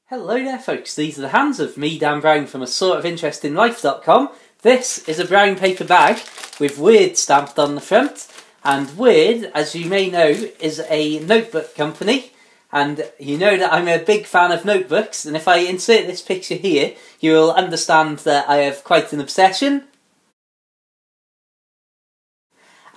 Hello there folks, these are the hands of me, Dan Brown from asortofinterestinlife.com. This is a brown paper bag with Word stamped on the front, and Word, as you may know, is a notebook company, and you know that I'm a big fan of notebooks, and if I insert this picture here, you will understand that I have quite an obsession.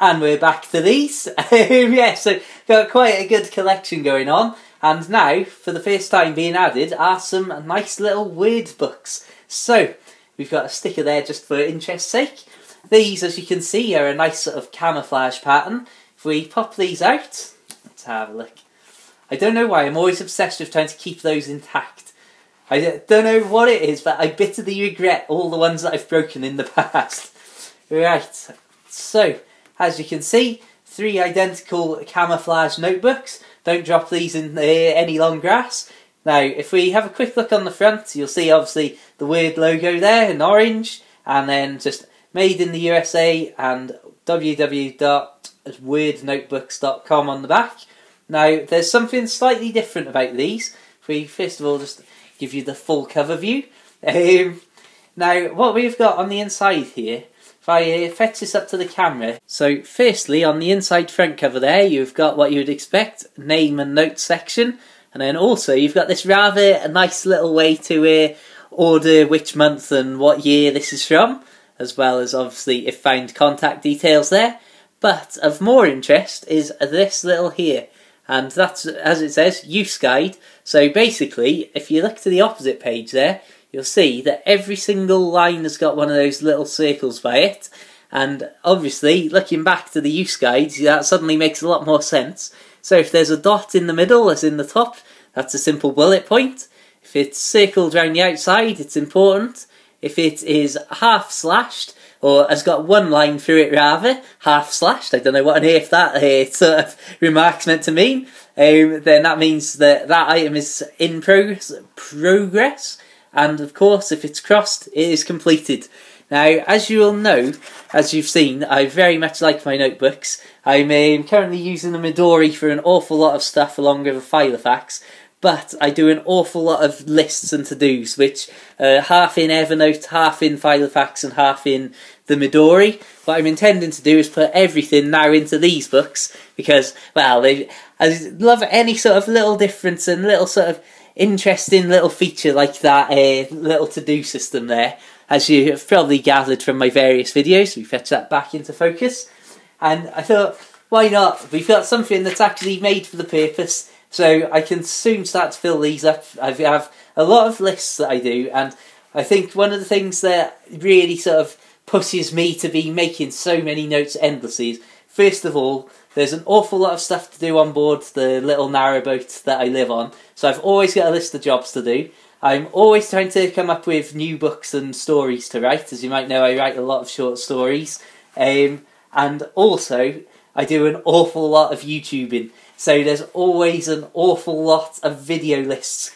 And we're back to these. Yeah, so got quite a good collection going on. And now, for the first time being added, are some nice little Word books. So, we've got a sticker there just for interest's sake. These, as you can see, are a nice sort of camouflage pattern. If we pop these out, let's have a look. I don't know why, I'm always obsessed with trying to keep those intact. I don't know what it is, but I bitterly regret all the ones that I've broken in the past. Right, so, as you can see, 3 identical camouflage notebooks. Don't drop these in any long grass. Now, if we have a quick look on the front, you'll see obviously the Word logo there in orange, and then just made in the USA and www.wordnotebooks.com on the back. Now, there's something slightly different about these. If we first of all just give you the full cover view. Now, what we've got on the inside here, if I fetch this up to the camera. So firstly, on the inside front cover there, you've got what you would expect, name and notes section. And then also you've got this rather nice little way to order which month and what year this is from, as well as obviously if found contact details there. But of more interest is this little here. And that's, as it says, use guide. So basically, if you look to the opposite page there, you'll see that every single line has got one of those little circles by it, and obviously, looking back to the use guides, that suddenly makes a lot more sense. So if there's a dot in the middle, as in the top, that's a simple bullet point. If it's circled around the outside, it's important. If it is half slashed, or has got one line through it rather, half slashed, I don't know what on earth that sort of remark's meant to mean, then that means that that item is in progress. And of course, if it's crossed, it is completed. Now, as you all know, as you've seen, I very much like my notebooks. I'm currently using a Midori for an awful lot of stuff along with a Filofax, but I do an awful lot of lists and to-dos, which half in Evernote, half in Filofax and half in the Midori. What I'm intending to do is put everything now into these books, because, well, I love any sort of little difference and little sort of interesting little feature like that little to-do system there, as you have probably gathered from my various videos. We fetch that back into focus, and I thought, why not? We've got something that's actually made for the purpose, so I can soon start to fill these up. I have a lot of lists that I do, and I think one of the things that really sort of pushes me to be making so many notes endlessly is, first of all, there's an awful lot of stuff to do on board the little narrowboat that I live on, so I've always got a list of jobs to do. I'm always trying to come up with new books and stories to write. As you might know, I write a lot of short stories. And also, I do an awful lot of YouTubing. So there's always an awful lot of video lists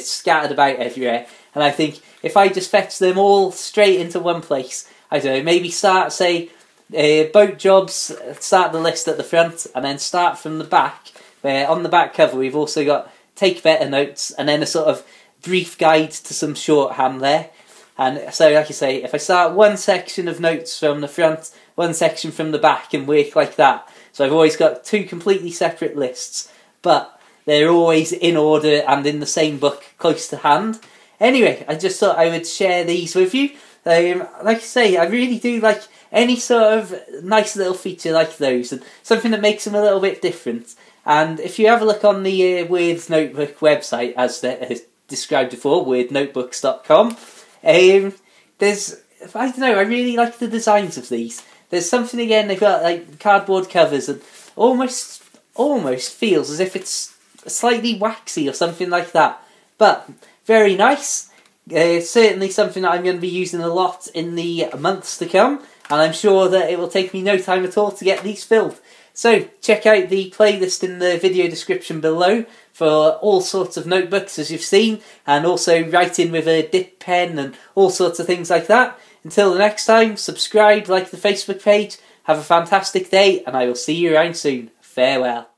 scattered about everywhere. And I think if I just fetch them all straight into one place, I don't know, maybe start, say, boat jobs, start the list at the front, and then start from the back, where on the back cover we've also got take better notes, and then a sort of brief guide to some shorthand there. And so, like I say, if I start one section of notes from the front, one section from the back, and work like that, so I've always got 2 completely separate lists, but they're always in order and in the same book, close to hand. Anyway, I just thought I would share these with you. Like I say, I really do like any sort of nice little feature like those, and something that makes them a little bit different. And if you have a look on the Word Notebook website, as described before, wordnotebooks.com, there's, I don't know, I really like the designs of these. There's something, again, they've got like cardboard covers, and almost feels as if it's slightly waxy or something like that. But very nice. Certainly something that I'm going to be using a lot in the months to come, and I'm sure that it will take me no time at all to get these filled. So check out the playlist in the video description below for all sorts of notebooks, as you've seen, and also writing with a dip pen and all sorts of things like that. Until the next time, subscribe, like the Facebook page, have a fantastic day, and I will see you around soon. Farewell.